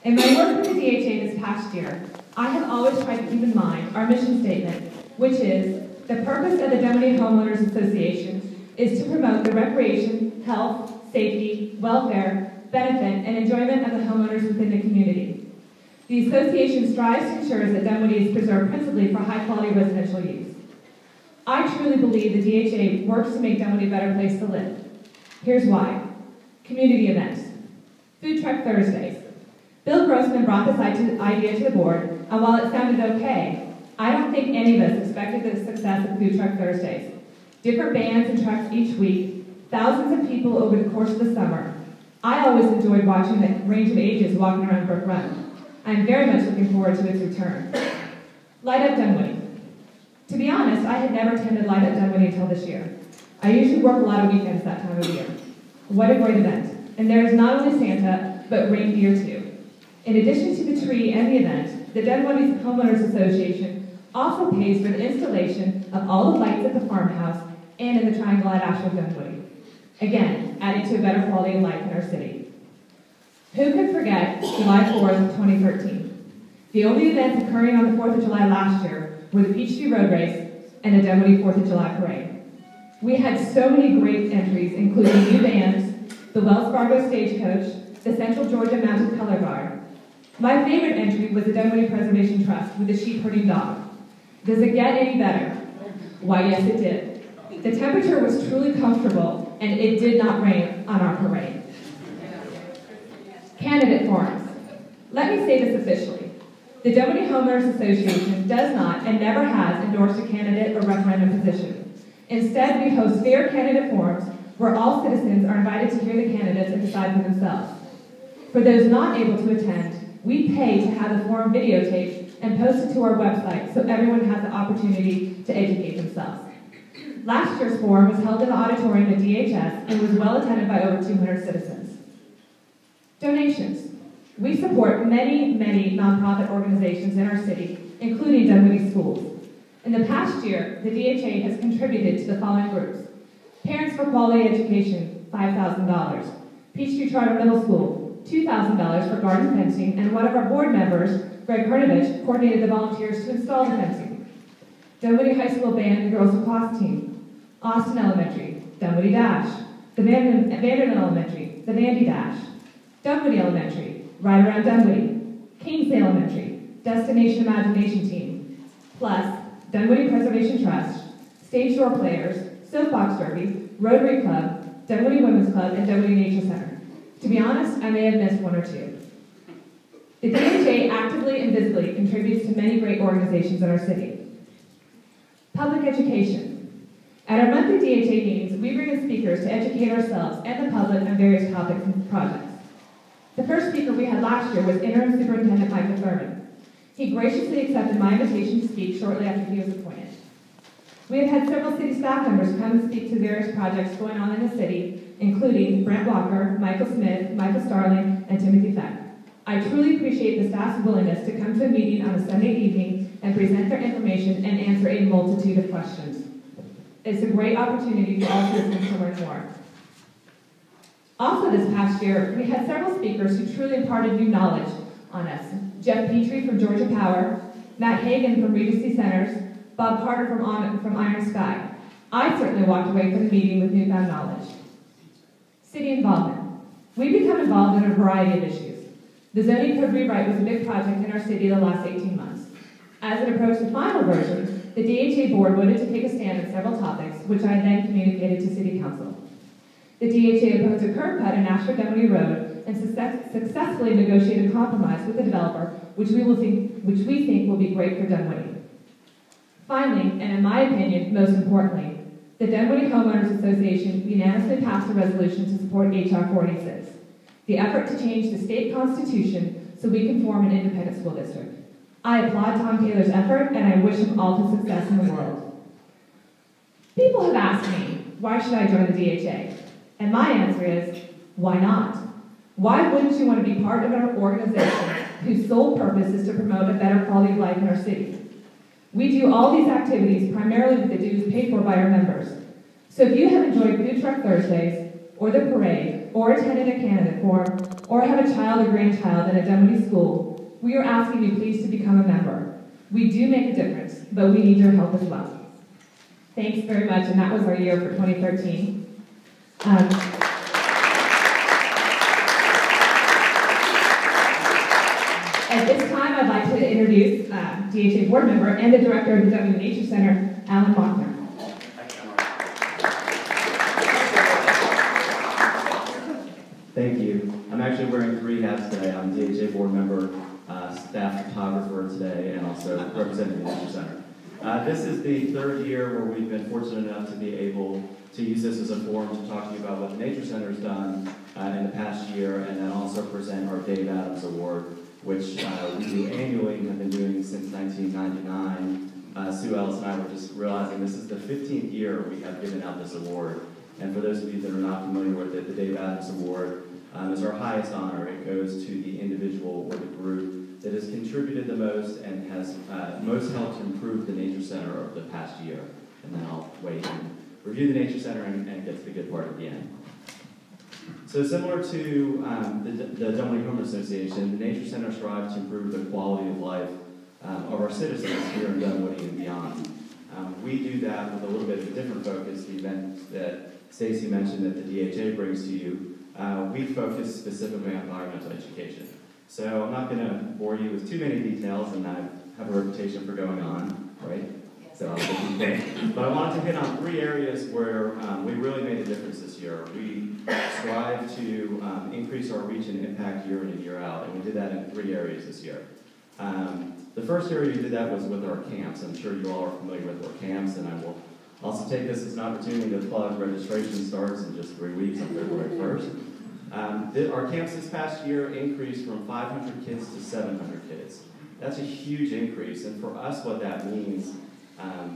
In my work with the DHA this past year, I have always tried to keep in mind our mission statement, which is, the purpose of the Dunwoody Homeowners Association is to promote the recreation, health, safety, welfare, benefit, and enjoyment of the homeowners within the community. The association strives to ensure that Dunwoody is preserved principally for high-quality residential use. I truly believe the DHA works to make Dunwoody a better place to live. Here's why. Community events. Food Truck Thursdays. Bill Grossman brought this idea to the board, and while it sounded okay, I don't think any of us expected the success of Food Truck Thursdays. Different bands and trucks each week, thousands of people over the course of the summer. I always enjoyed watching the range of ages walking around Brook Run. I'm very much looking forward to its return. Light Up Dunwoody. To be honest, I had never attended Light Up Dunwoody until this year. I usually work a lot of weekends that time of year. What a great event. And there is not only Santa, but reindeer too. In addition to the tree and the event, the Dunwoody Homeowners Association also pays for the installation of all the lights at the farmhouse and in the Triangle at Asheville Dunwoody. Again, adding to a better quality of life in our city. Who could forget July 4th, 2013? The only events occurring on the 4th of July last year were the Peachtree Road Race and the Dunwoody 4th of July Parade. We had so many great entries, including new bands, the Wells Fargo Stagecoach, the Central Georgia Mounted Color Guard. My favorite entry was the Dunwoody Preservation Trust with the sheep herding dog. Does it get any better? Why, yes, it did. The temperature was truly comfortable, and it did not rain on our parade. Candidate forums. Let me say this officially. The Dunwoody Homeowners Association does not and never has endorsed a candidate or referendum position. Instead, we host fair candidate forums where all citizens are invited to hear the candidates and decide for themselves. For those not able to attend, we pay to have the forum videotaped and posted to our website so everyone has the opportunity to educate themselves. Last year's forum was held in the auditorium at DHS and was well attended by over 200 citizens. Donations. We support many, many nonprofit organizations in our city, including Dunwoody Schools. In the past year, the DHA has contributed to the following groups. Parents for Quality Education, $5,000. Peachtree Charter Middle School, $2,000 for garden fencing, and one of our board members, Greg Hernovich, coordinated the volunteers to install the fencing. Dunwoody High School Band and Girls Lacrosse Team, Austin Elementary, Dunwoody Dash, the Vanderbilt Elementary, the Vandy Dash, Dunwoody Elementary, Ride Around Dunwoody, Kingsley Elementary, Destination Imagination Team, plus Dunwoody Preservation Trust, Stage Door Players, Soapbox Derby, Rotary Club, Dunwoody Women's Club, and Dunwoody Nature Center. To be honest, I may have missed one or two. The DHA actively and visibly contributes to many great organizations in our city. Public education. At our monthly DHA meetings, we bring in speakers to educate ourselves and the public on various topics and projects. The first speaker we had last year was Interim Superintendent Michael Thurman. He graciously accepted my invitation to speak shortly after he was appointed. We have had several city staff members come and speak to various projects going on in the city, including Brent Walker, Michael Smith, Michael Starling, and Timothy Feck. I truly appreciate the staff's willingness to come to a meeting on a Sunday evening and present their information and answer a multitude of questions. It's a great opportunity for all citizens to learn more. Also this past year, we had several speakers who truly imparted new knowledge on us. Jeff Petrie from Georgia Power, Matt Hagan from Regency Centers, Bob Carter from Iron Sky. I certainly walked away from the meeting with newfound knowledge. City involvement. We become involved in a variety of issues. The zoning code rewrite was a big project in our city the last 18 months. As it approached the final version, the DHA board voted to take a stand on several topics, which I then communicated to City Council. The DHA opposed a curb cut in Ashford Dunwoody Road and successfully negotiated a compromise with the developer, which we think will be great for Dunwoody. Finally, and in my opinion, most importantly, the Dunwoody Homeowners Association unanimously passed a resolution to support H.R. 46, the effort to change the state constitution so we can form an independent school district. I applaud Tom Taylor's effort, and I wish him all the success in the world. People have asked me, why should I join the DHA? And my answer is, why not? Why wouldn't you want to be part of an organization whose sole purpose is to promote a better quality of life in our city? We do all these activities primarily with the dues paid for by our members. So if you have enjoyed Food Truck Thursdays, or the parade, or attended a candidate forum, or have a child or grandchild in a Dunwoody school, we are asking you please to become a member. We do make a difference, but we need your help as well. Thanks very much, and that was our year for 2013. At this time, I'd like to introduce DHA board member and the director of the Dunwoody Nature Center, Alan Bonser. Thank you. I'm actually wearing 3 hats today. I'm DHA board member, staff photographer today, and also representing the Nature Center. This is the 3rd year where we've been fortunate enough to be able to use this as a forum to talk to you about what the Nature Center's done in the past year, and then also present our Dave Adams Award, which we do annually and have been doing since 1999. Sue Ellis and I were just realizing this is the 15th year we have given out this award. And for those of you that are not familiar with it, the Dave Adams Award is our highest honor. It goes to the individual or the group that has contributed the most and has most helped improve the Nature Center over the past year. And then I'll wait and review the Nature Center and get to the good part at the end. So similar to the Dunwoody Homeowners Association, the Nature Center strives to improve the quality of life of our citizens here in Dunwoody and beyond. We do that with a little bit of a different focus. The event that Stacy mentioned that the DHA brings to you, we focus specifically on environmental education. So I'm not going to bore you with too many details, and I have a reputation for going on, right? So I'll but I wanted to hit on 3 areas where we really made a difference this year. We strive to increase our reach and impact year in and year out, and we did that in 3 areas this year. The first area we did that was with our camps. I'm sure you all are familiar with our camps, and I will also take this as an opportunity to plug registration starts in just 3 weeks on February 1st. Our camps this past year increased from 500 kids to 700 kids. That's a huge increase, and for us what that means,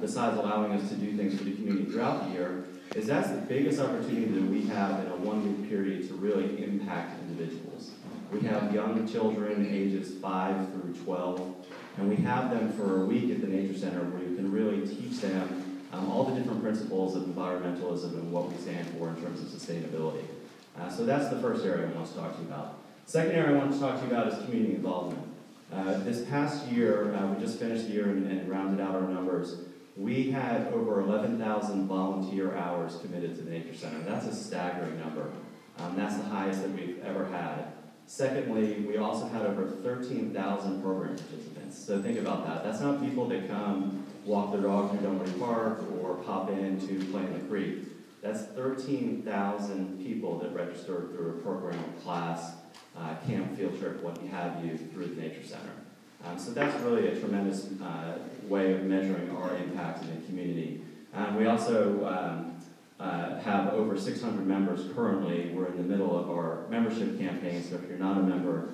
besides allowing us to do things for the community throughout the year, is that's the biggest opportunity that we have in a 1-week period to really impact individuals. We have young children ages 5 through 12, and we have them for a week at the Nature Center where you can really teach them all the different principles of environmentalism and what we stand for in terms of sustainability. So that's the first area I want to talk to you about. Second area I want to talk to you about is community involvement. This past year, we just finished the year and rounded out our numbers. We had over 11,000 volunteer hours committed to the Nature Center. That's a staggering number. That's the highest that we've ever had. Secondly, we also had over 13,000 program participants. So think about that. That's not people that come walk their dog through Dunwoody Park or pop in to play in the creek. That's 13,000 people that registered through a program, class, camp, field trip, what have you, through the Nature Center. So that's really a tremendous way of measuring our impact in the community. We also have over 600 members currently. We're in the middle of our membership campaign, so if you're not a member,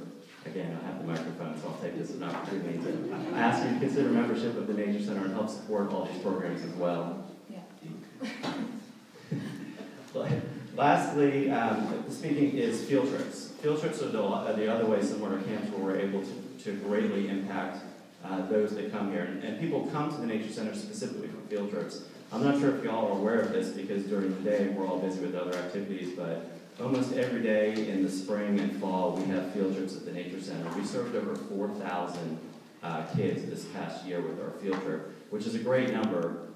again, I have the microphone, so I'll take this as an opportunity to ask you to consider membership of the Nature Center and help support all these programs as well. Yeah. Lastly, speaking is field trips. Field trips are the other way similar to camps where we're able to greatly impact those that come here. And people come to the Nature Center specifically for field trips. I'm not sure if y'all are aware of this because during the day we're all busy with other activities, but almost every day in the spring and fall we have field trips at the Nature Center. We served over 4,000 kids this past year with our field trip, which is a great number.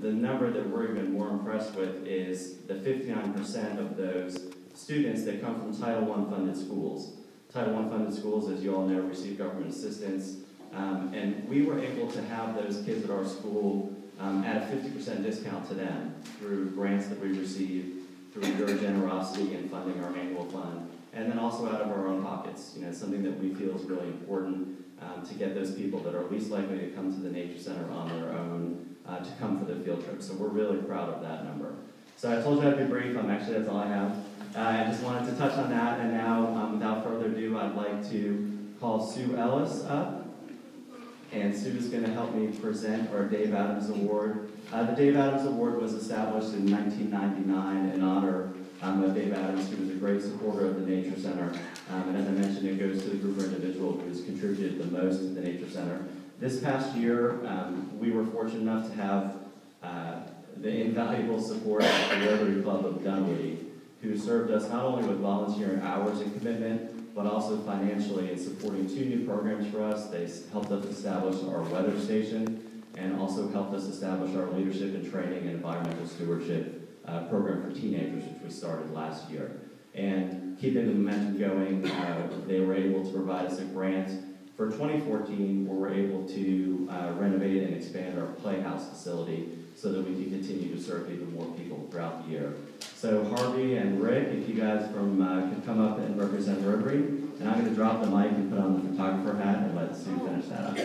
The number that we're even more impressed with is the 59% of those students that come from Title I funded schools. Title I funded schools, as you all know, receive government assistance, and we were able to have those kids at our school at a 50% discount to them through grants that we received, through your generosity in funding our annual fund, and then also out of our own pockets. You know, something that we feel is really important to get those people that are least likely to come to the Nature Center on their own to come for the field trip. So we're really proud of that number. So I told you I'd be brief. Actually, that's all I have. I just wanted to touch on that, and now, without further ado, I'd like to call Sue Ellis up. And Sue is going to help me present our Dave Adams Award. The Dave Adams Award was established in 1999 in honor of Dave Adams, who was a great supporter of the Nature Center. And as I mentioned, it goes to the group or individual who has contributed the most to the Nature Center. This past year, we were fortunate enough to have the invaluable support of the Rotary Club of Dunwoody, who served us not only with volunteer hours and commitment, but also financially in supporting 2 new programs for us. They helped us establish our weather station and also helped us establish our leadership and training and environmental stewardship program for teenagers, which we started last year. And keeping the momentum going, they were able to provide us a grant for 2014 where we're able to renovate and expand our playhouse facility so that we can continue to serve even more people throughout the year. So Harvey and Rick, if you guys could come up and represent Rotary, and I'm going to drop the mic and put on the photographer hat and let Sue finish that up.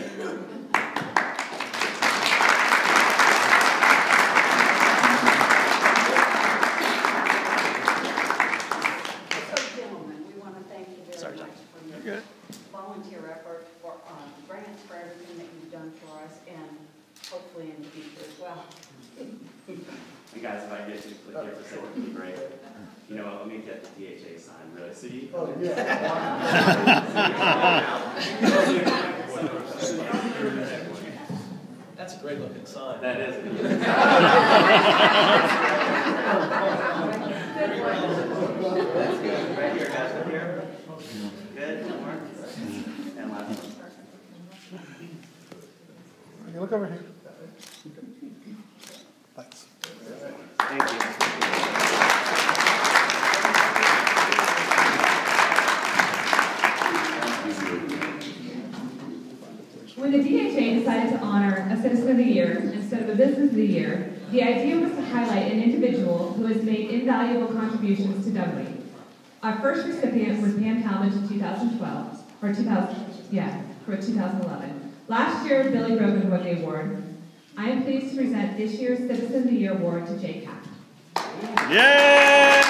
Volunteer effort for grants for everything that you've done for us, and hopefully in the future as well. And guys, if I can get you to click here for a second, it would be great. You know what, let me get the DHA sign really. So you That's a great looking sign. That is. That's good. Right here, guys, right here. Good, one more. And last one. You look over here. Thanks. Thank you. When the DHA decided to honor a Citizen of the Year instead of a Business of the Year, the idea was to highlight an individual who has made invaluable contributions to Dunwoody. Our first recipient was Pam Talmadge in 2012, or 2011. Last year, Billy Grossman won the award. I am pleased to present this year's Citizen of the Year award to Jay Kapp. Yay!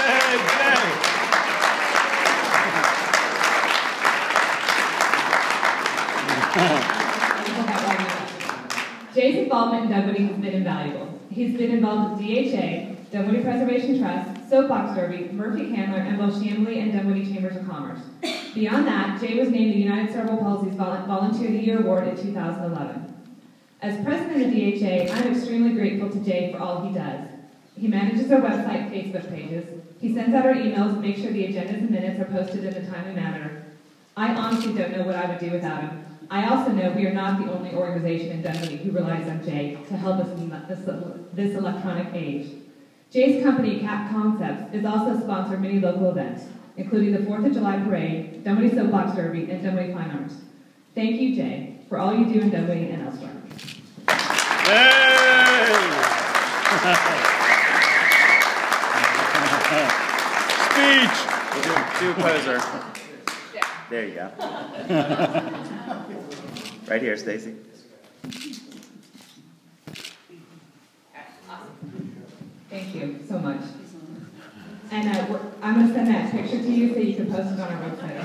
Jay's involvement in Dunwoody has been invaluable. He's been involved with DHA, Dunwoody Preservation Trust, Soapbox Derby, Murphy Candler, and both Chamblee and Dunwoody Chambers of Commerce. Beyond that, Jay was named the United Cerebral Palsy's Volunteer of the Year Award in 2011. As president of DHA, I'm extremely grateful to Jay for all he does. He manages our website and Facebook pages. He sends out our emails and makes sure the agendas and minutes are posted in a timely manner. I honestly don't know what I would do without him. I also know we are not the only organization in Dunwoody who relies on Jay to help us in this electronic age. Jay's company, Kapp Concepts, is also sponsored many local events, including the 4th of July Parade, Dunwoody Soapbox Derby, and Dunwoody Fine Arts. Thank you, Jay, for all you do in Dunwoody and elsewhere. Hey! Speech! We'll do a poser. There you go. Right here, Stacy. Thank you so much. And I'm going to send that picture to you so you can post it on our website.